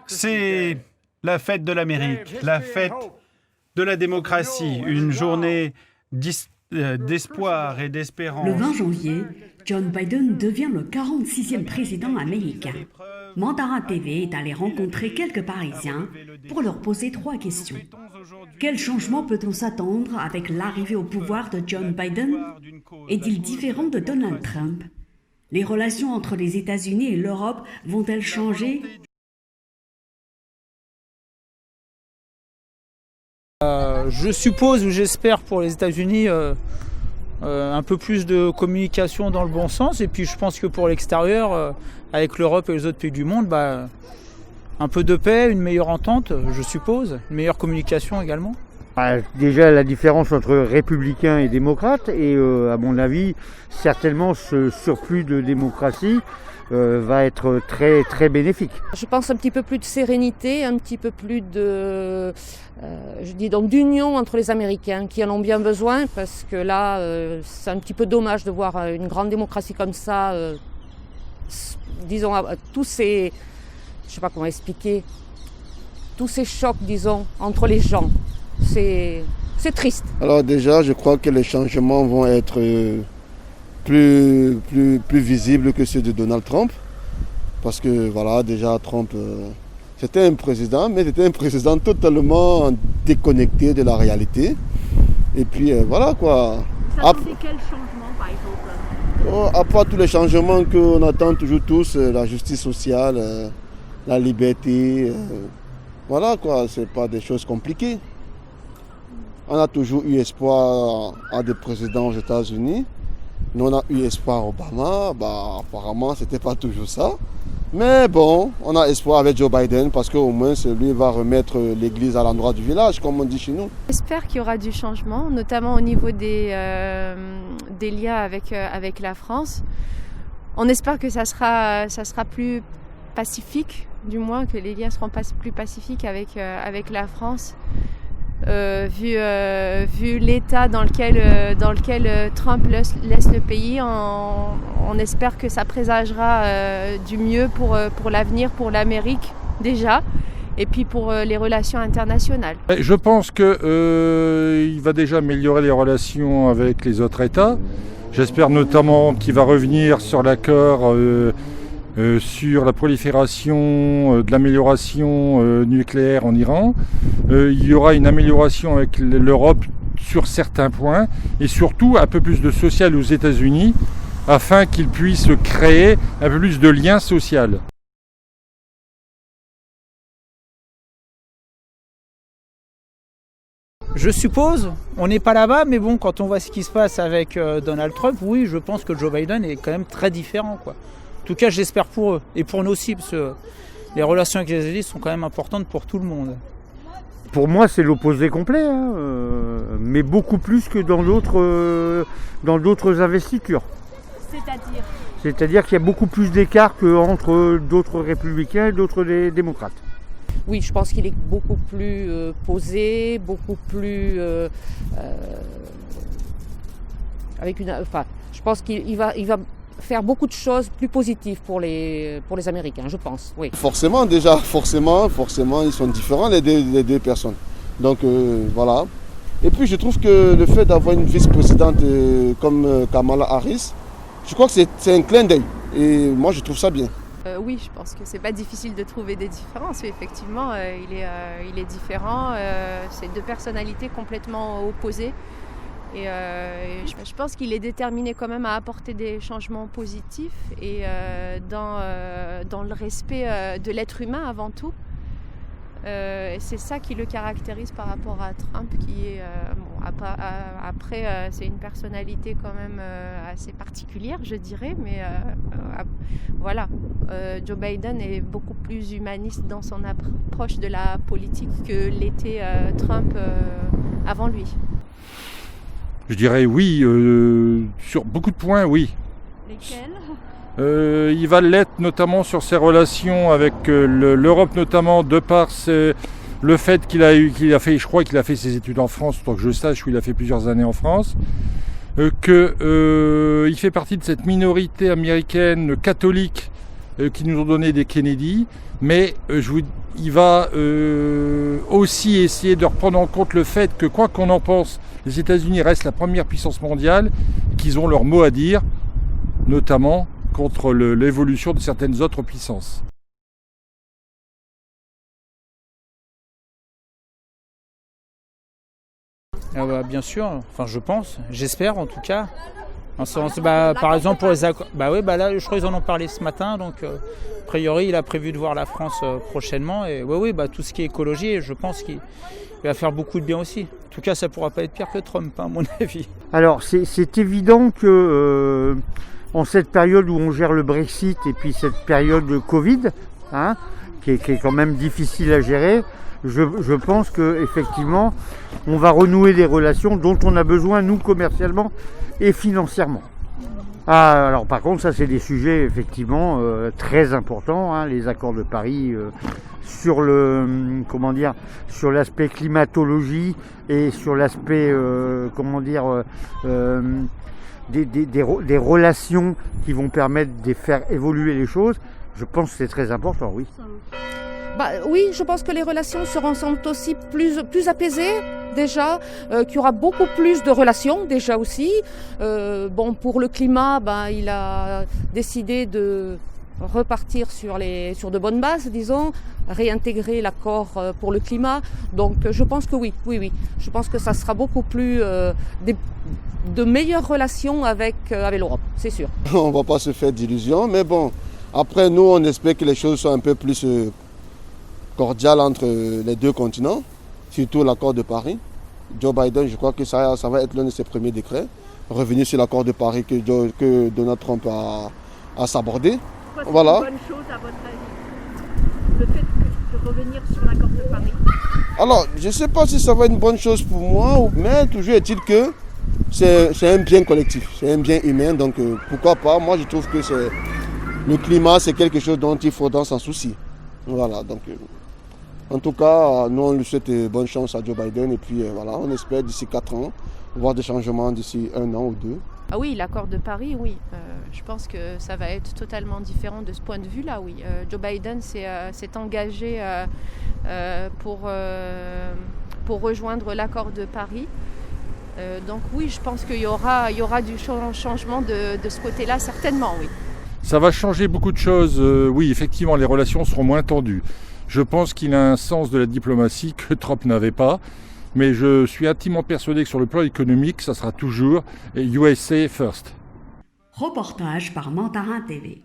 C'est la fête de l'Amérique, la fête de la démocratie, une journée d'espoir et d'espérance. Le 20 janvier, John Biden devient le 46e président américain. Mandara TV est allé rencontrer quelques Parisiens pour leur poser 3 questions. Quel changement peut-on s'attendre avec l'arrivée au pouvoir de John Biden? Est-il différent de Donald Trump? Les relations entre les États-Unis et l'Europe vont-elles changer? Je suppose ou j'espère pour les États-Unis un peu plus de communication dans le bon sens. Et puis je pense que pour l'extérieur, avec l'Europe et les autres pays du monde, un peu de paix, une meilleure entente, je suppose, une meilleure communication également. Déjà la différence entre républicains et démocrates et à mon avis certainement ce surplus de démocratie va être très très bénéfique. Je pense un petit peu plus de sérénité, un petit peu plus de, d'union entre les Américains qui en ont bien besoin parce que là c'est un petit peu dommage de voir une grande démocratie comme ça, disons tous ces, je sais pas comment expliquer, tous ces chocs disons entre les gens. C'est triste. Alors déjà, je crois que les changements vont être plus visibles que ceux de Donald Trump. Parce que voilà, déjà Trump, c'était un président, mais c'était un président totalement déconnecté de la réalité. Et puis voilà quoi. Vous attendez quel changement par exemple? À part tous les changements qu'on attend toujours tous, la justice sociale, la liberté, voilà quoi, c'est pas des choses compliquées. On a toujours eu espoir à des présidents aux États-Unis. Nous, on a eu espoir à Obama. Apparemment, ce n'était pas toujours ça. Mais bon, on a espoir avec Joe Biden parce qu'au moins, lui va remettre l'église à l'endroit du village, comme on dit chez nous. J'espère qu'il y aura du changement, notamment au niveau des liens avec la France. On espère que ça sera plus pacifique, du moins que les liens seront plus pacifiques avec la France. Vu l'état dans lequel Trump laisse le pays, on espère que ça présagera du mieux pour l'avenir, pour l'Amérique déjà, et puis pour les relations internationales. Je pense qu'il va déjà améliorer les relations avec les autres États. J'espère notamment qu'il va revenir sur l'accord sur la prolifération de l'amélioration nucléaire en Iran. Il y aura une amélioration avec l'Europe sur certains points et surtout un peu plus de social aux États-Unis afin qu'ils puissent créer un peu plus de liens sociaux. Je suppose, on n'est pas là-bas, mais bon, quand on voit ce qui se passe avec Donald Trump, oui, je pense que Joe Biden est quand même très différent, quoi. En tout cas, j'espère pour eux, et pour nous aussi, parce que les relations avec les États-Unis sont quand même importantes pour tout le monde. Pour moi, c'est l'opposé complet, mais beaucoup plus que dans d'autres investitures. C'est-à-dire qu'il y a beaucoup plus d'écart qu'entre d'autres républicains et d'autres démocrates. Oui, je pense qu'il est beaucoup plus posé, beaucoup plus je pense qu'il va faire beaucoup de choses plus positives pour les Américains, je pense, oui. Forcément, ils sont différents les deux personnes. Donc voilà. Et puis je trouve que le fait d'avoir une vice-présidente comme Kamala Harris, je crois que c'est un clin d'œil. Et moi, je trouve ça bien. Oui, je pense que c'est pas difficile de trouver des différences. Effectivement, il est différent. C'est deux personnalités complètement opposées. Et je pense qu'il est déterminé quand même à apporter des changements positifs et dans le respect de l'être humain avant tout. Et c'est ça qui le caractérise par rapport à Trump, qui est après c'est une personnalité quand même assez particulière, je dirais, mais voilà. Joe Biden est beaucoup plus humaniste dans son approche de la politique que l'était Trump avant lui. Je dirais oui, sur beaucoup de points, oui. Lesquels ? Il va l'être notamment sur ses relations avec l'Europe, notamment de par le fait qu'il a fait ses études en France, tant que je sache, où il a fait plusieurs années en France, il fait partie de cette minorité américaine catholique qui nous ont donné des Kennedy, mais il va aussi essayer de reprendre en compte le fait que, quoi qu'on en pense, les États-Unis restent la première puissance mondiale, qu'ils ont leur mot à dire, notamment contre l'évolution de certaines autres puissances. Bien sûr, enfin je pense, j'espère en tout cas. Par exemple pour les accords, là je crois qu'ils en ont parlé ce matin, donc a priori il a prévu de voir la France prochainement et tout ce qui est écologie, je pense qu'il va faire beaucoup de bien aussi. En tout cas ça pourra pas être pire que Trump à mon avis. Alors c'est évident que en cette période où on gère le Brexit et puis cette période de Covid, qui est quand même difficile à gérer, je pense qu'effectivement, on va renouer des relations dont on a besoin, nous, commercialement et financièrement. Alors par contre, ça c'est des sujets effectivement très importants, les accords de Paris sur l'aspect climatologie et sur l'aspect des relations qui vont permettre de faire évoluer les choses. Je pense que c'est très important, oui. Oui, je pense que les relations seront aussi plus apaisées déjà, qu'il y aura beaucoup plus de relations déjà aussi. Pour le climat, il a décidé de repartir sur de bonnes bases, disons, réintégrer l'accord pour le climat. Donc je pense que oui. Je pense que ça sera beaucoup plus de meilleures relations avec l'Europe, c'est sûr. On ne va pas se faire d'illusions, mais bon, après nous on espère que les choses soient un peu plus cordiales entre les deux continents, surtout l'accord de Paris. Joe Biden, je crois que ça va être l'un de ses premiers décrets, revenir sur l'accord de Paris que Donald Trump a sabordé. Voilà. C'est une bonne chose à votre avis, le fait de revenir sur l'accord de Paris? Alors, je ne sais pas si ça va être une bonne chose pour moi, mais toujours est-il que c'est un bien collectif, c'est un bien humain, donc pourquoi pas. Moi, je trouve que le climat, c'est quelque chose dont il faudra s'en soucier. Voilà, donc en tout cas, nous on lui souhaite bonne chance à Joe Biden et puis voilà, on espère d'ici 4 ans voir des changements d'ici 1 an ou 2. Ah oui, l'accord de Paris, oui. Je pense que ça va être totalement différent de ce point de vue-là, oui. Joe Biden s'est engagé pour rejoindre l'accord de Paris. Donc oui, je pense qu'il y aura du changement de ce côté-là, certainement, oui. Ça va changer beaucoup de choses. Oui, effectivement, les relations seront moins tendues. Je pense qu'il a un sens de la diplomatie que Trump n'avait pas. Mais je suis intimement persuadé que sur le plan économique, ça sera toujours USA first. Reportage par Mandarin TV.